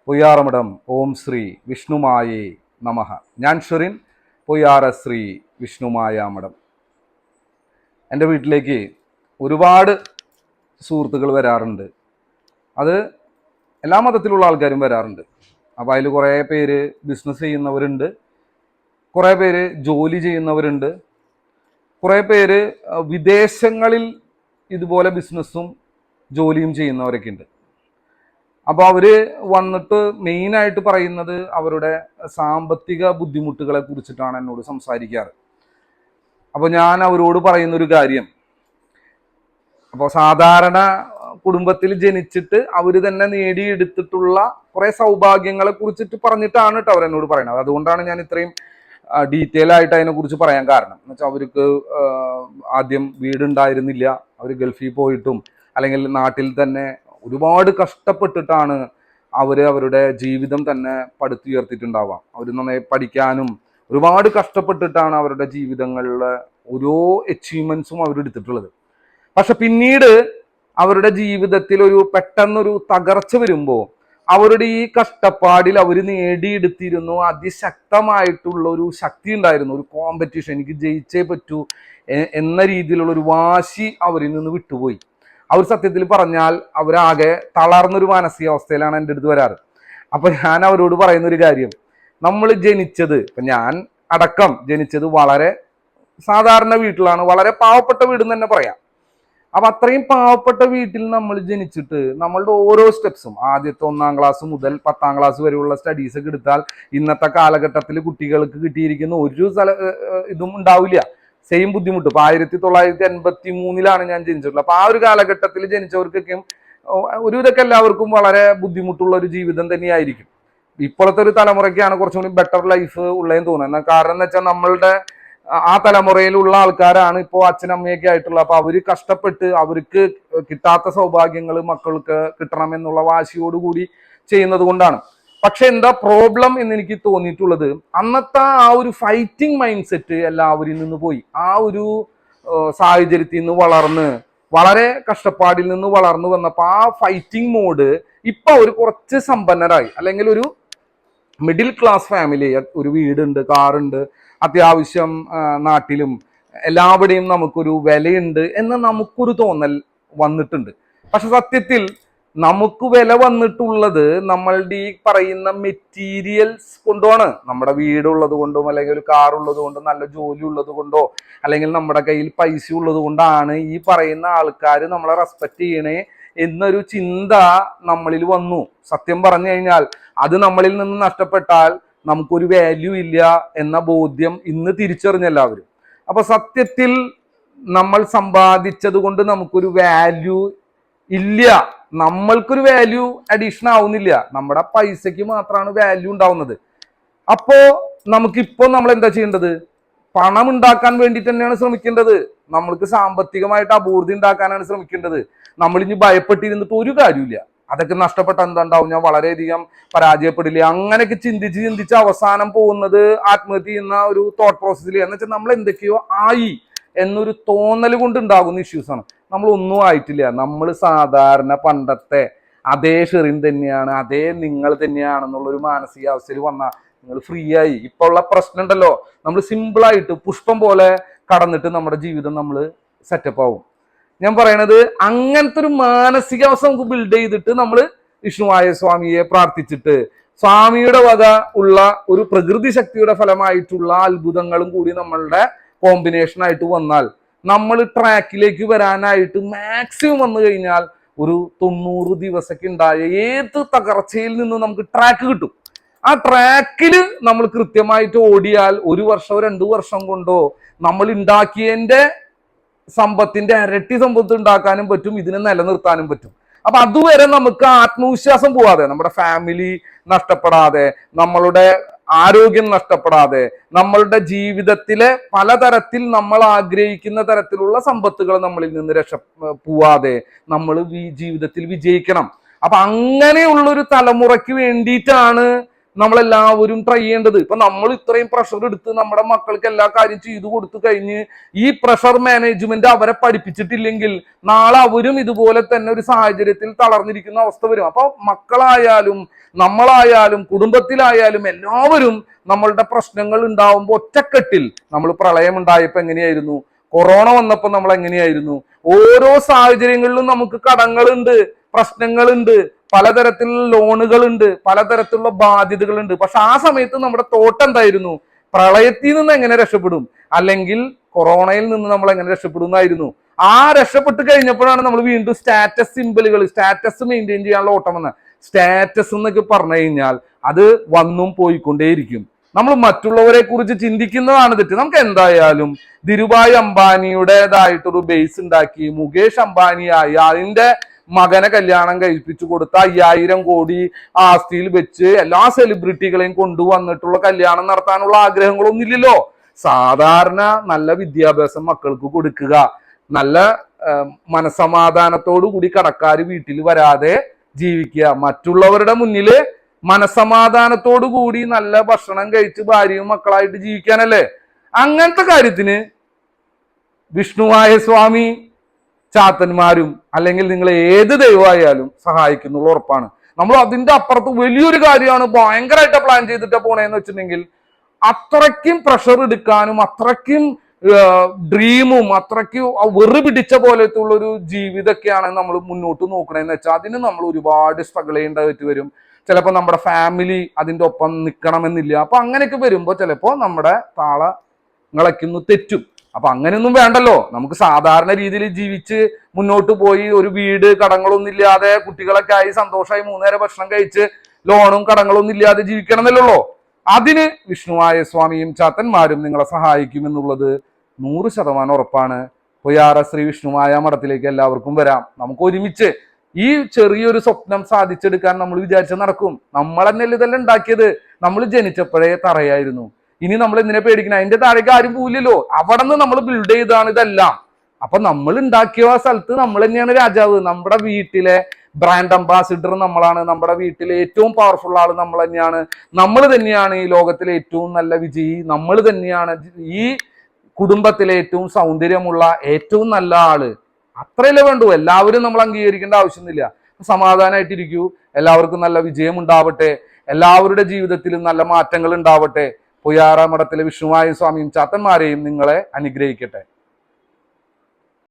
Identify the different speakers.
Speaker 1: പൊയ്യാറമഠം ഓം ശ്രീ വിഷ്ണുമായേ നമഃ. ഞാൻ ഷെറിൻ, പൊയ്യാറ ശ്രീ വിഷ്ണുമായ മഠം. എൻ്റെ വീട്ടിലേക്ക് ഒരുപാട് സുഹൃത്തുക്കൾ വരാറുണ്ട്. അത് എല്ലാ മതത്തിലുള്ള ആൾക്കാരും വരാറുണ്ട്. അപ്പോൾ അതിൽ കുറേ പേര് ബിസിനസ് ചെയ്യുന്നവരുണ്ട്, കുറേ പേര് ജോലി ചെയ്യുന്നവരുണ്ട്, കുറേ പേര് വിദേശങ്ങളിൽ ഇതുപോലെ ബിസിനസ്സും ജോലിയും ചെയ്യുന്നവരൊക്കെ ഉണ്ട്. അപ്പോൾ അവർ വന്നിട്ട് മെയിനായിട്ട് പറയുന്നത് അവരുടെ സാമ്പത്തിക ബുദ്ധിമുട്ടുകളെ കുറിച്ചിട്ടാണ് എന്നോട് സംസാരിക്കാറ്. അപ്പോൾ ഞാൻ അവരോട് പറയുന്നൊരു കാര്യം, അപ്പോൾ സാധാരണ കുടുംബത്തിൽ ജനിച്ചിട്ട് അവർ തന്നെ നേടിയെടുത്തിട്ടുള്ള കുറേ സൗഭാഗ്യങ്ങളെ കുറിച്ചിട്ട് പറഞ്ഞിട്ടാണ് കേട്ടോ അവരെന്നോട് പറയുന്നത്. അതുകൊണ്ടാണ് ഞാൻ ഇത്രയും ഡീറ്റെയിൽ ആയിട്ട് അതിനെക്കുറിച്ച് പറയാൻ കാരണം. എന്ന് വെച്ചാൽ അവർക്ക് ആദ്യം വീടുണ്ടായിരുന്നില്ല, അവർ ഗൾഫിൽ പോയിട്ടും അല്ലെങ്കിൽ നാട്ടിൽ തന്നെ ഒരുപാട് കഷ്ടപ്പെട്ടിട്ടാണ് അവരുടെ ജീവിതം തന്നെ പടുത്തുയർത്തിയിട്ടുണ്ടാവാം. അവർ നന്നായി പഠിക്കാനും ഒരുപാട് കഷ്ടപ്പെട്ടിട്ടാണ് അവരുടെ ജീവിതങ്ങളിലെ ഓരോ അച്ചീവ്മെന്റ്സും അവരെടുത്തിട്ടുള്ളത്. പക്ഷെ പിന്നീട് അവരുടെ ജീവിതത്തിൽ ഒരു പെട്ടെന്നൊരു തകർച്ച വരുമ്പോൾ അവരുടെ ഈ കഷ്ടപ്പാടിൽ അവർ നേടിയെടുത്തിരുന്നു അതിശക്തമായിട്ടുള്ള ഒരു ശക്തി ഉണ്ടായിരുന്നു, ഒരു കോമ്പറ്റീഷൻ, എനിക്ക് ജയിച്ചേ പറ്റൂ എന്ന രീതിയിലുള്ള ഒരു വാശി അവരിൽ നിന്ന് വിട്ടുപോയി. അവർ സത്യത്തിൽ പറഞ്ഞാൽ അവരാകെ തളർന്നൊരു മാനസികാവസ്ഥയിലാണ് എൻ്റെ അടുത്ത് വരാറ്. അപ്പൊ ഞാൻ അവരോട് പറയുന്ന ഒരു കാര്യം, നമ്മൾ ജനിച്ചത്, ഇപ്പൊ ഞാൻ അടക്കം ജനിച്ചത് വളരെ സാധാരണ വീട്ടിലാണ്, വളരെ പാവപ്പെട്ട വീടെന്ന് തന്നെ പറയാം. അപ്പൊ അത്രയും പാവപ്പെട്ട വീട്ടിൽ നമ്മൾ ജനിച്ചിട്ട് നമ്മളുടെ ഓരോ സ്റ്റെപ്സും, ആദ്യത്തെ 1-ാം ക്ലാസ് മുതൽ 10-ാം ക്ലാസ് വരെയുള്ള സ്റ്റഡീസ് ഒക്കെ എടുത്താൽ ഇന്നത്തെ കാലഘട്ടത്തിൽ കുട്ടികൾക്ക് കിട്ടിയിരിക്കുന്ന ഒരു ഇതും ഉണ്ടാവില്ല, സെയിം ബുദ്ധിമുട്ട്. ഇപ്പൊ 1983 ഞാൻ ജനിച്ചിട്ടുള്ളത്. അപ്പൊ ആ ഒരു കാലഘട്ടത്തിൽ ജനിച്ചവർക്കൊക്കെയും ഒരു ഇതൊക്കെ എല്ലാവർക്കും വളരെ ബുദ്ധിമുട്ടുള്ള ഒരു ജീവിതം തന്നെയായിരിക്കും. ഇപ്പോഴത്തെ ഒരു തലമുറയ്ക്കാണ് കുറച്ചും കൂടി ബെറ്റർ ലൈഫ് ഉള്ളതെന്ന് തോന്നുന്നത്. കാരണം എന്ന് വെച്ചാൽ നമ്മളുടെ ആ തലമുറയിലുള്ള ആൾക്കാരാണ് ഇപ്പോൾ അച്ഛനമ്മയൊക്കെ ആയിട്ടുള്ളത്. അപ്പൊ അവര് കഷ്ടപ്പെട്ട് അവർക്ക് കിട്ടാത്ത സൗഭാഗ്യങ്ങൾ മക്കൾക്ക് കിട്ടണമെന്നുള്ള വാശിയോടുകൂടി ചെയ്യുന്നത് കൊണ്ടാണ്. പക്ഷെ എന്താ പ്രോബ്ലം എന്ന് എനിക്ക് തോന്നിയിട്ടുള്ളത്, അന്നത്തെ ആ ഒരു ഫൈറ്റിംഗ് മൈൻഡ് സെറ്റ് എല്ലാവരിൽ നിന്ന് പോയി. ആ ഒരു സാഹചര്യത്തിൽ നിന്ന് വളർന്ന് വളരെ കഷ്ടപ്പാടിൽ നിന്ന് വളർന്നു വന്നപ്പോൾ ആ ഫൈറ്റിംഗ് മോഡ് ഇപ്പൊ ഒരു കുറച്ച് സമ്പന്നരായി, അല്ലെങ്കിൽ ഒരു മിഡിൽ ക്ലാസ് ഫാമിലി, ഒരു വീടുണ്ട്, കാറുണ്ട്, അത്യാവശ്യം നാട്ടിലും എല്ലാവിടെയും നമുക്കൊരു വിലയുണ്ട് എന്ന് നമുക്കൊരു തോന്നൽ വന്നിട്ടുണ്ട്. പക്ഷെ സത്യത്തിൽ നമുക്ക് വില വന്നിട്ടുള്ളത് നമ്മളുടെ ഈ പറയുന്ന മെറ്റീരിയൽസ് കൊണ്ടാണ്. നമ്മുടെ വീടുള്ളത് കൊണ്ടും അല്ലെങ്കിൽ ഒരു കാർ ഉള്ളത് കൊണ്ടും നല്ല ജോലി ഉള്ളത് കൊണ്ടോ അല്ലെങ്കിൽ നമ്മുടെ കയ്യിൽ പൈസ ഉള്ളത് കൊണ്ടാണ് ഈ പറയുന്ന ആൾക്കാർ നമ്മളെ റെസ്പെക്ട് ചെയ്യണേ എന്നൊരു ചിന്ത നമ്മളിൽ വന്നു. സത്യം പറഞ്ഞു കഴിഞ്ഞാൽ അത് നമ്മളിൽ നിന്ന് നഷ്ടപ്പെട്ടാൽ നമുക്കൊരു വാല്യൂ ഇല്ല എന്ന ബോധ്യം ഇന്ന് തിരിച്ചറിഞ്ഞ എല്ലാവരും. അപ്പൊ സത്യത്തിൽ നമ്മൾ സമ്പാദിച്ചത് കൊണ്ട് നമുക്കൊരു വാല്യൂ ഇല്ല, നമ്മൾക്കൊരു വാല്യൂ അഡീഷൻ ആവുന്നില്ല, നമ്മുടെ പൈസക്ക് മാത്രമാണ് വാല്യൂ ഉണ്ടാവുന്നത്. അപ്പോ നമുക്കിപ്പോ നമ്മൾ എന്താ ചെയ്യേണ്ടത്? പണം ഉണ്ടാക്കാൻ വേണ്ടി തന്നെയാണ് ശ്രമിക്കേണ്ടത്. നമ്മൾക്ക് സാമ്പത്തികമായിട്ട് അഭിവൃദ്ധി ഉണ്ടാക്കാനാണ് ശ്രമിക്കേണ്ടത്. നമ്മൾ ഇനി ഭയപ്പെട്ടിരുന്നിട്ട് ഒരു കാര്യമില്ല. അതൊക്കെ നഷ്ടപ്പെട്ട എന്താണ്ടാവും, ഞാൻ വളരെയധികം പരാജയപ്പെടില്ല, അങ്ങനെയൊക്കെ ചിന്തിച്ച് അവസാനം പോകുന്നത് ആത്മഹത്യ ചെയ്യുന്ന ഒരു തോട്ട് പ്രോസസ്സിൽ. എന്ന് വെച്ചാൽ നമ്മൾ എന്തൊക്കെയോ ആയി എന്നൊരു തോന്നൽ കൊണ്ടുണ്ടാകുന്ന ഇഷ്യൂസാണ്. നമ്മൾ ഒന്നും ആയിട്ടില്ല. നമ്മൾ സാധാരണ പണ്ടത്തെ അതേ ഷെറിൻ തന്നെയാണ്, അതേ നിങ്ങൾ തന്നെയാണെന്നുള്ളൊരു മാനസികാവസ്ഥയിൽ വന്നാൽ നിങ്ങൾ ഫ്രീ ആയി. ഇപ്പൊ ഉള്ള പ്രശ്നം ഉണ്ടല്ലോ, നമ്മൾ സിമ്പിളായിട്ട് പുഷ്പം പോലെ കടന്നിട്ട് നമ്മുടെ ജീവിതം നമ്മൾ സെറ്റപ്പ് ആവും. ഞാൻ പറയണത് അങ്ങനത്തെ ഒരു മാനസികാവസ്ഥ നമുക്ക് ബിൽഡ് ചെയ്തിട്ട് നമ്മൾ വിഷ്ണുവായ സ്വാമിയെ പ്രാർത്ഥിച്ചിട്ട് സ്വാമിയുടെ വക ഉള്ള ഒരു പ്രകൃതി ശക്തിയുടെ ഫലമായിട്ടുള്ള അത്ഭുതങ്ങളും കൂടി നമ്മളുടെ കോമ്പിനേഷൻ ആയിട്ട് വന്നാൽ നമ്മൾ ട്രാക്കിലേക്ക് വരാനായിട്ട് മാക്സിമം വന്നു കഴിഞ്ഞാൽ ഒരു 90 ദിവസമൊക്കെ ഉണ്ടായ ഏത് തകർച്ചയിൽ നിന്നും നമുക്ക് ട്രാക്ക് കിട്ടും. ആ ട്രാക്കിൽ നമ്മൾ കൃത്യമായിട്ട് ഓടിയാൽ 1 വർഷമോ 2 വർഷം കൊണ്ടോ നമ്മൾ ഉണ്ടാക്കിയതിന്റെ സമ്പത്തിന്റെ ഇരട്ടി സമ്പത്ത് ഉണ്ടാക്കാനും പറ്റും, ഇതിനെ നിലനിർത്താനും പറ്റും. അപ്പൊ അതുവരെ നമുക്ക് ആത്മവിശ്വാസം പോവാതെ, നമ്മുടെ ഫാമിലി നഷ്ടപ്പെടാതെ, നമ്മളുടെ ആരോഗ്യം നഷ്ടപ്പെടാതെ, നമ്മളുടെ ജീവിതത്തിലെ പലതരത്തിൽ നമ്മൾ ആഗ്രഹിക്കുന്ന തരത്തിലുള്ള സമ്പത്തുകൾ നമ്മളിൽ നിന്ന് പോവാതെ നമ്മൾ ജീവിതത്തിൽ വിജയിക്കണം. അപ്പൊ അങ്ങനെയുള്ളൊരു തലമുറയ്ക്ക് വേണ്ടിയിട്ടാണ് നമ്മളെല്ലാവരും ട്രൈ ചെയ്യേണ്ടത്. ഇപ്പൊ നമ്മൾ ഇത്രയും പ്രഷർ എടുത്ത് നമ്മുടെ മക്കൾക്ക് എല്ലാ കാര്യം ചെയ്തു കൊടുത്തു കഴിഞ്ഞ് ഈ പ്രഷർ മാനേജ്മെന്റ് അവരെ പഠിപ്പിച്ചിട്ടില്ലെങ്കിൽ നാളെ അവരും ഇതുപോലെ തന്നെ ഒരു സാഹചര്യത്തിൽ തളർന്നിരിക്കുന്ന അവസ്ഥ വരും. അപ്പൊ മക്കളായാലും നമ്മളായാലും കുടുംബത്തിലായാലും എല്ലാവരും നമ്മളുടെ പ്രശ്നങ്ങൾ ഉണ്ടാവുമ്പോൾ ഒറ്റക്കെട്ടിൽ, നമ്മൾ പ്രളയം ഉണ്ടായപ്പോ എങ്ങനെയായിരുന്നു, കൊറോണ വന്നപ്പോൾ നമ്മൾ എങ്ങനെയായിരുന്നു, ഓരോ സാഹചര്യങ്ങളിലും നമുക്ക് കടങ്ങളുണ്ട്, പ്രശ്നങ്ങളുണ്ട്, പലതരത്തിലുള്ള ലോണുകളുണ്ട്, പലതരത്തിലുള്ള ബാധ്യതകളുണ്ട്. പക്ഷെ ആ സമയത്ത് നമ്മുടെ തോട്ട് എന്തായിരുന്നു? പ്രളയത്തിൽ നിന്ന് എങ്ങനെ രക്ഷപ്പെടും, അല്ലെങ്കിൽ കൊറോണയിൽ നിന്ന് നമ്മൾ എങ്ങനെ രക്ഷപ്പെടും എന്നായിരുന്നു. ആ രക്ഷപ്പെട്ട് കഴിഞ്ഞപ്പോഴാണ് നമ്മൾ വീണ്ടും സ്റ്റാറ്റസ് സിമ്പിളുകൾ, സ്റ്റാറ്റസ് മെയിൻറ്റെയിൻ ചെയ്യാനുള്ള ഓട്ടം വന്നത്. സ്റ്റാറ്റസ് എന്നൊക്കെ പറഞ്ഞു കഴിഞ്ഞാൽ അത് വന്നും പോയിക്കൊണ്ടേയിരിക്കും. നമ്മൾ മറ്റുള്ളവരെ കുറിച്ച് ചിന്തിക്കുന്നതാണ് തെറ്റ്. നമുക്ക് എന്തായാലും ധിരുഭായ് അംബാനിയുടേതായിട്ടൊരു ബേസ് ഉണ്ടാക്കി മുകേഷ് അംബാനിയായി അതിന്റെ മകനെ കല്യാണം കഴിപ്പിച്ചു കൊടുത്ത 5000 കോടി ആസ്തിയിൽ വെച്ച് എല്ലാ സെലിബ്രിറ്റികളെയും കൊണ്ടുവന്നിട്ടുള്ള കല്യാണം നടത്താനുള്ള ആഗ്രഹങ്ങളൊന്നും ഇല്ലല്ലോ. സാധാരണ നല്ല വിദ്യാഭ്യാസം മക്കൾക്ക് കൊടുക്കുക, നല്ല മനസമാധാനത്തോടു കൂടി കടക്കാര് വീട്ടിൽ വരാതെ ജീവിക്കുക, മറ്റുള്ളവരുടെ മുന്നില് മനസമാധാനത്തോടു കൂടി നല്ല ഭക്ഷണം കഴിച്ച് ഭാര്യയും മക്കളായിട്ട് ജീവിക്കാനല്ലേ. അങ്ങനത്തെ കാര്യത്തിന് വിഷ്ണുവായ സ്വാമി ചാത്തന്മാരും അല്ലെങ്കിൽ നിങ്ങൾ ഏത് ദൈവമായാലും സഹായിക്കുന്നുള്ള ഉറപ്പാണ്. നമ്മൾ അതിന്റെ അപ്പുറത്ത് വലിയൊരു കാര്യമാണ് ഭയങ്കരമായിട്ട് പ്ലാൻ ചെയ്തിട്ട് പോണേന്ന് വെച്ചിട്ടുണ്ടെങ്കിൽ അത്രയ്ക്കും പ്രഷർ എടുക്കാനും അത്രയ്ക്കും ഡ്രീമും അത്രയ്ക്കും വെറു പിടിച്ച പോലത്തെ ഉള്ള ഒരു ജീവിതമൊക്കെയാണ് നമ്മൾ മുന്നോട്ട് നോക്കണേന്ന് വെച്ചാൽ അതിന് നമ്മൾ ഒരുപാട് സ്ട്രഗിൾ ചെയ്യേണ്ടതായിട്ട് വരും. ചിലപ്പോൾ നമ്മുടെ ഫാമിലി അതിൻ്റെ ഒപ്പം നിൽക്കണമെന്നില്ല. അപ്പൊ അങ്ങനെയൊക്കെ വരുമ്പോൾ ചിലപ്പോൾ നമ്മുടെ താളങ്ങളൊക്കെ തെറ്റും. അപ്പൊ അങ്ങനെയൊന്നും വേണ്ടല്ലോ. നമുക്ക് സാധാരണ രീതിയിൽ ജീവിച്ച് മുന്നോട്ട് പോയി ഒരു വീട് കടങ്ങളൊന്നും ഇല്ലാതെ കുട്ടികളൊക്കെ ആയി സന്തോഷമായി 3 നേരം ഭക്ഷണം കഴിച്ച് ലോണും കടങ്ങളൊന്നും ഇല്ലാതെ ജീവിക്കണം എന്നല്ലോ. അതിന് വിഷ്ണുവായ സ്വാമിയും ചാത്തന്മാരും നിങ്ങളെ സഹായിക്കുമെന്നുള്ളത് 100% ഉറപ്പാണ്. പൊയ്യാറ ശ്രീ വിഷ്ണുമായ മഠത്തിലേക്ക് എല്ലാവർക്കും വരാം. നമുക്ക് ഒരുമിച്ച് ഈ ചെറിയൊരു സ്വപ്നം സാധിച്ചെടുക്കാൻ നമ്മൾ വിചാരിച്ച നടക്കും. നമ്മൾ തന്നെയല്ലേ ഇതെല്ലാം ഉണ്ടാക്കിയത്. നമ്മൾ ജനിച്ചപ്പോഴേ തറയായിരുന്നു. ഇനി നമ്മൾ എന്തിനെ പേടിക്കണം? അതിന്റെ താഴേക്ക് ആരും പോവില്ലല്ലോ. അവിടെ നിന്ന് നമ്മൾ ബിൽഡ് ചെയ്താണ് ഇതെല്ലാം. അപ്പൊ നമ്മൾ ഉണ്ടാക്കിയ ആ സ്ഥലത്ത് നമ്മൾ തന്നെയാണ് രാജാവ്. നമ്മുടെ വീട്ടിലെ ബ്രാൻഡ് അംബാസിഡർ നമ്മളാണ്. നമ്മുടെ വീട്ടിലെ ഏറ്റവും പവർഫുൾ ആള് നമ്മൾ തന്നെയാണ്. നമ്മൾ തന്നെയാണ് ഈ ലോകത്തിലെ ഏറ്റവും നല്ല വിജയി. നമ്മൾ തന്നെയാണ് ഈ കുടുംബത്തിലെ ഏറ്റവും സൗന്ദര്യമുള്ള ഏറ്റവും നല്ല ആള്. അത്രയല്ലേ വേണ്ടൂ. എല്ലാവരും നമ്മൾ അംഗീകരിക്കേണ്ട ആവശ്യമൊന്നുമില്ല. സമാധാനമായിട്ടിരിക്കൂ. എല്ലാവർക്കും നല്ല വിജയം ഉണ്ടാവട്ടെ. എല്ലാവരുടെ ജീവിതത്തിലും നല്ല മാറ്റങ്ങൾ ഉണ്ടാവട്ടെ. പൊയ്യാറ മഠത്തിലെ വിഷ്ണുവായ സ്വാമിയും ചാത്തന്മാരെയും നിങ്ങളെ അനുഗ്രഹിക്കട്ടെ.